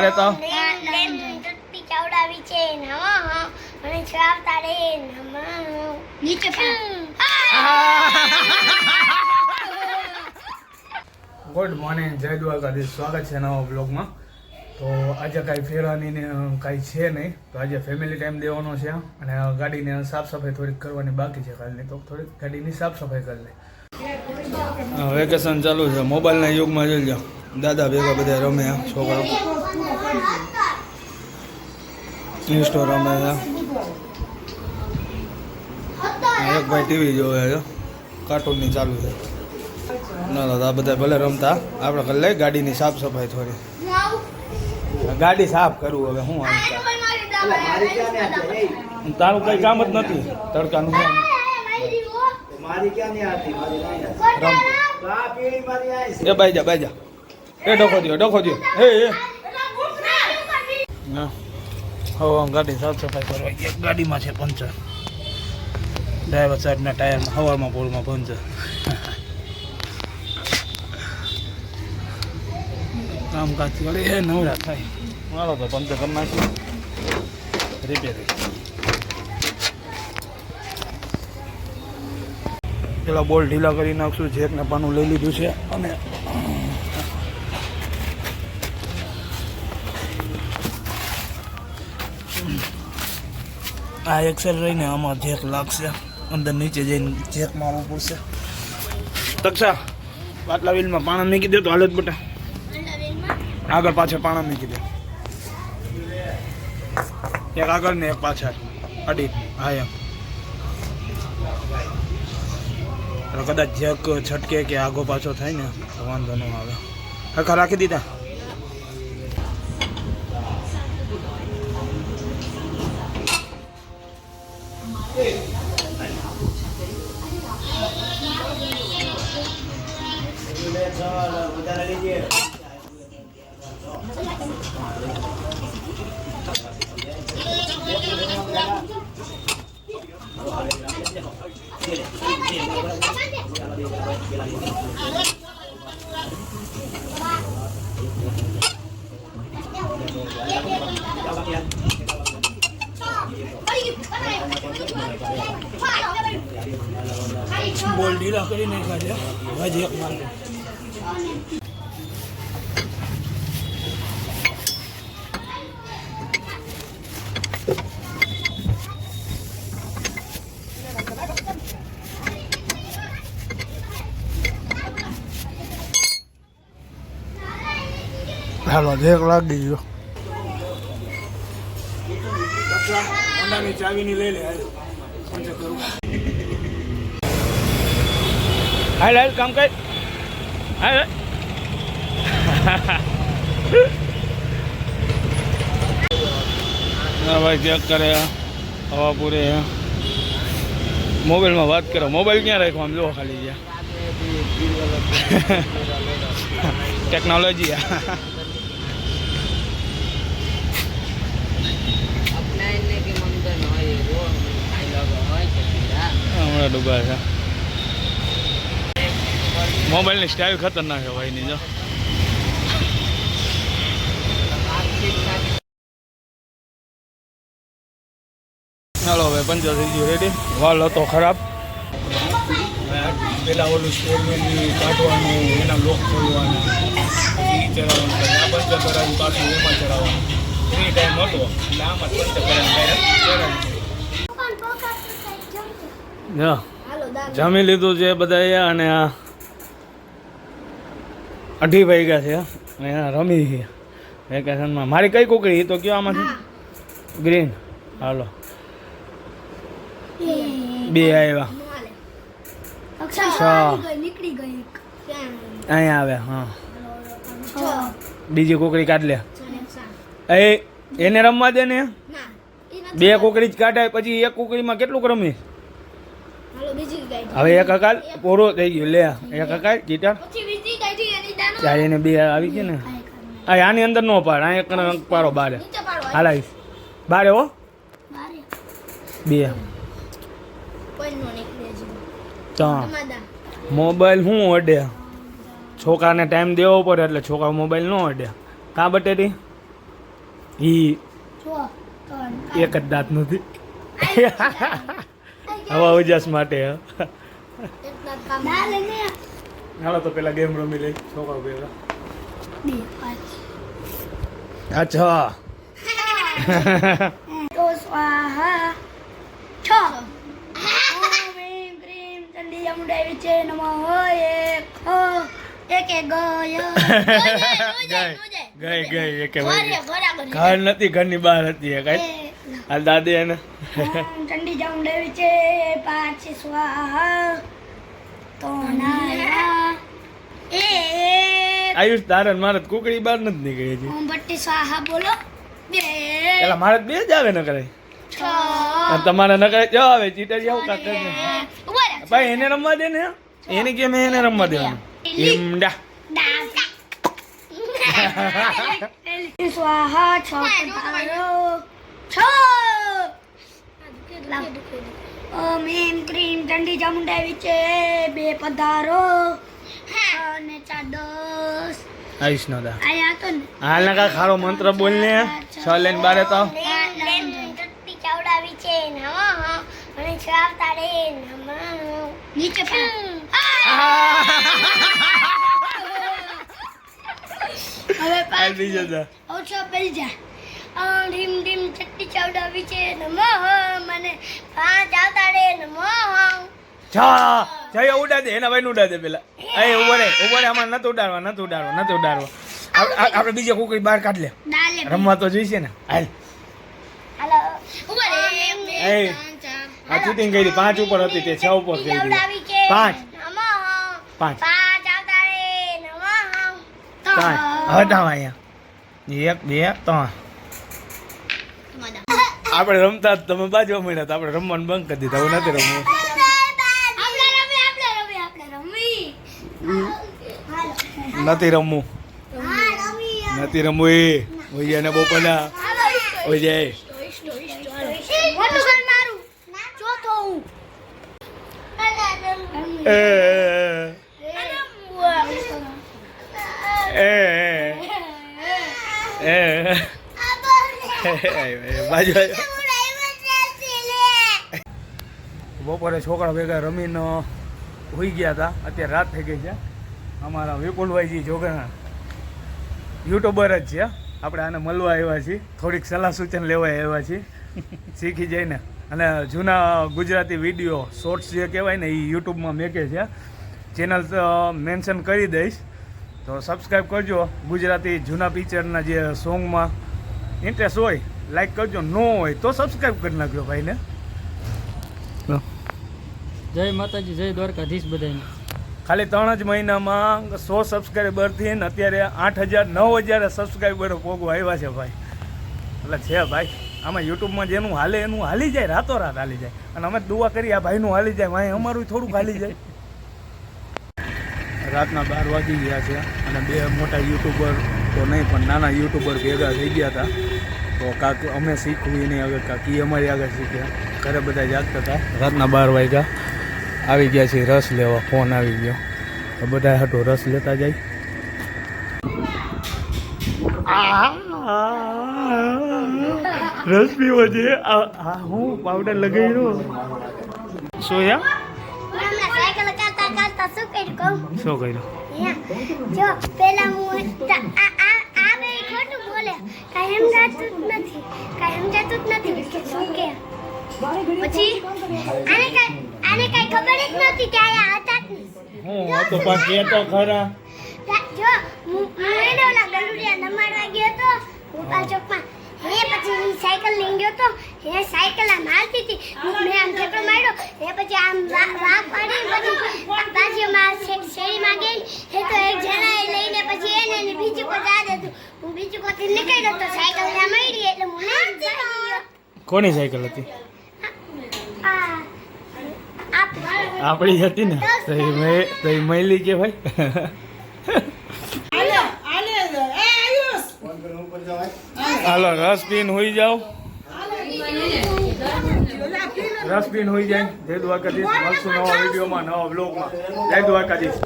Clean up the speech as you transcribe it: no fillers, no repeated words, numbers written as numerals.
અરે તો ચવડાવી છે અને છાવતા રે નીચે ગુડ મોર્નિંગ, જય દ્વારકાધીશ. સ્વાગત છે નવા બ્લોગમાં. તો આજે કાંઈ ફેરવાની ને કાંઈ છે નહીં, તો આજે ફેમિલી ટાઈમ દેવાનો છે અને ગાડીને સાફ સફાઈ થોડીક કરવાની બાકી છે કાલની, તો થોડીક ગાડીની સાફ સફાઈ કરી લે. વેકેશન ચાલુ છે, મોબાઈલના યુગમાં જોઈ જાઓ, દાદા ભેગા બધા રમે છોકરાઓ, ઇન્સ્ટો રમે છે. એક ભાઈ ટીવી જોવે છે, કાર્ટૂનની ચાલુ છે. ના આ બધા ભલે રમતા, આપણે કરી લઈ ગાડીની સાફ સફાઈ થોડી. ગાડી સાફ કરવું હવે હું તારું કઈ કામ જ નથી તડકાનું. એ બાઈ જા એ ડોખો દો એ હવે ગાડી સાફ સફાઈ કરવા ગયા. ગાડીમાં છે પંચર, ડ્રાઈવર સાઈડના ટાયરમાં હવામાં પોળમાં પંચર. કામકાજ કરે એ નવરા થાય મારો તો પંચર કરી નાખ્યું, રિપેરિંગ. પેલા બોલ ઢીલા કરી નાખશું, જેકને પાનું લઈ લીધું છે અને આ એક્સેલ રહીને આમાં જેક લાગશે, અંદર નીચે જઈને જેક મારવું પડશે. તક્ષા પાટલા વ્હીલમાં પાણા મૂકી દે તો હાલત બટા, આગળ પાછળ પાણા મૂકી દે, એક આગળ ને એક પાછળ અડી. હા એમ કદાચ જેક છટકે કે આગો પાછો થાય ને તો વાંધો ન આવે. હરખા રાખી દીધા. બોલ ઢીલા કરી નાખ્યા છે, હજી એક માલ. હાલો જેક લાગી ગયો. હોન્ડાની ચાવીની લઈ લે. હાલ કામ કર. હા ભાઈ ચેક કરે, હવા પૂરે. મોબાઈલમાં વાત કરો, મોબાઈલ ક્યાં રાખ્યો આમ જો ખાલી ગયા. ટેકનોલોજી હમણાં ડૂબા છે. મોબાઈલની સ્ટાઇલ ખતરનાક છે ભાઈની. જો ચાલો હવે પંચર થઈ ગયું, રેડી. વાલ હતો ખરાબ, પેલા ઓલું સ્ટેરમેનની કાઢવાનું, એના લોક ખોલવાના, પછી ચલાવવાનું, આ પંચર કરાવી પાછું એમાં ચલાવવાનું. ફ્રી ટાઈમ હતો એટલે આમાં પંચર કરાવી જમી લીધું છે બધાએ અને 2:30 વાગ્યા છે અને રમી છે વેકેશનમાં. મારી કઈ કુકડી તો કયો આમાંથી ગ્રીન. હાલો બે આવ્યા, અહીંયા આવ્યા. હા બીજી કુકડી કાઢ લે. એને રમવા દે ને, બે કુકડી જ કાઢાય પછી એક કુકડીમાં કેટલું રમી. હવે એક અકાલ પૂરો થઈ ગયો. લે એક અકાલ ગીટાર ત્યારે એને બે આવી છે ને. આની અંદર નો પાડ, આ એક પાડો બારે. હાલાવીશ બારે હો બે. મોબાઈલ શું અડે, છોકરાને ટાઈમ દેવો પડે એટલે છોકરા મોબાઈલ ન અડે. કાં બટેટી ઈ જો તો એક જ દાંત નથી હવા ઉજાસ માટે હ. દાલ ને હાલો તો પેલા ગેમ રમી લઈ છોકરા ભેગા. 2 5 અચ્છા તો સ્વાહા 6 ઓમ ક્રીમ ચંડી ચામુંડા વિચે નમઃ એક ગયો ગઈ એક ઘર નથી ઘરની બહાર હતી એ કઈ આ દાદી એને ચંડી ચામુંડા વિચે 5 સ્વાહા તો નાયા આયુષ તારે ને મારે કુકડી બહાર નથી નીકળી હજી. ઓમ ભટ્ટી સ્વાહા બોલો 2 પેલા મારે બે જ આવે ન કરે 6 અને તમારે ન કરે જો આવે ચીટર જાવ કાક કરજે ઉભા ભાઈ એને રમવા દે ને એને કેમ એને રમવા દેવાનું ઈમડા સ્વાહા 6 ઓમ એમ ક્રીમ ચંડી ચામુંડા વિચે 2 પધારો અને 4 10 આયુષ નો દા આયા તો ને હાલ ના કા ખારો મંત્ર બોલ ને છ લઈને બારે તો ચટ્ટી ચાવડા વિચે નમઃ અને છાવતા રે નમઃ નીચે હવે આ બીજો દા ઓછો પડી જા ઢીમ ઢીમ ચટ્ટી ચાવડા વિચે નમઃ મને 5 આવતા રે નમઃ છા જય ઉડા દે એના ભાઈ ઉડા દે પેલા એ ઉભો રે આમાં નથી ઉડાડવા આપણે બીજો કુકડી બહાર કાઢ લે દાલે રમવા તો જોઈશે ને હાલ હાલો ઉભા રે એ આ ચીટિંગ કરી 5 ઉપર હતી તે 6 ઉપર કરી દીધી 5 5 આવતા રે નમઃ 5 હટાવ અહીંયા 1 2 3 આપણે રમતા જ તમે બાજુ મળ્યા તો આપણે રમવાનું બંધ કરી દીધા હું નથી રમવું નથી રમવું એ ઓય એને બપોરના ઓય જાય બાજુ બપોરે છોકરા ભેગા રમીને હોઈ ગયા હતા. અત્યારે રાત થઈ ગઈ છે. અમારા વિપુલભાઈજી છોકરા યુટ્યુબર જ છે. આપણે આને મળવા આવ્યા છીએ, થોડીક સલાહ સૂચન લેવા આવ્યા છીએ શીખી જઈને. અને જૂના ગુજરાતી વિડીયો શોર્ટ્સ જે કહેવાય ને એ યુટ્યુબમાં મેકે છે. ચેનલ મેન્શન કરી દઈશ તો સબસ્ક્રાઈબ કરજો. ગુજરાતી જૂના પિક્ચરના જે સોંગમાં ઇન્ટરેસ્ટ હોય લાઈક કરજો, ન હોય તો સબસ્ક્રાઈબ કરી નાખજો ભાઈને. જય માતાજી, જય દ્વારકાધીશ બધાને. ખાલી 3 જ મહિનામાં 100 સબસ્ક્રાઈબરથી ને અત્યારે 8,000-9,000 સબસ્ક્રાઈબરો પોગવા આવ્યા છે ભાઈ. એટલે છે ભાઈ, આમાં યુટ્યુબમાં જેનું હાલે એનું હાલી જાય, રાતોરાત હાલી જાય. અને અમે દુઆ કરી આ ભાઈનું હાલી જાય, ભાઈ અમારું થોડુંક હાલી જાય. રાતના 12 વાગી ગયા છે અને 2 મોટા યુટ્યુબર તો નહીં પણ નાના યુટ્યુબર ભેગા થઈ ગયા હતા. તો કાંક અમે શીખવું નહીં, હવે કાંક એ અમારી આગળ શીખ્યા. ઘરે બધા જાગતા હતા. રાતના 12 વાગ્યા આવી ગયા છે રસ લેવા. ફોન આવી ગયો તો બધા હાટો રસ લેતા જાય. રસ પીવો છે. હું પાવડર લગાવ્યો. શું યા સાયકલ કાઢતા શું કર્યું કહું? શું કર્યું? જો પેલા હું આ બે ખોટું બોલે, કાંઈ સમજાતું જ નથી કે શું કે. પછી આને કાંઈ ખબર જ નહોતી કે આયા હતા જ નહીં. હું હતો પણ કે તો ખરા. જો હું એને ઓલા ગલુડિયા નમાડવા ગયો તો ગોપાલ ચોકમાં. પછી સાયકલ લઈને ગયો તો સાયકલ આમ હાલતી હતી. મેં આમ ઠેકડો માર્યો. પછી આમ વાઘ પાડી પછી બાજુમાં શેરીમાં ગઈ. તો એક જણાએ લઈને પછી એને બીજું કોઈ દાદ હતું. હું બીજું કોઈ નીકળ્યો તો સાયકલ ત્યાં મળી એટલે હું ભાગી ગયો. કોની સાયકલ હતી? આપણી હતી ને તો એ મળી કે ભાઈ. હાલો રસ પીને હોઈ જાઓ. રસ પીને હોઈ જાય. જય દ્વારકાધીશ. મળશું નવા વિડીયોમાં, નવા બ્લોગમાં. જય દ્વારકાધીશ.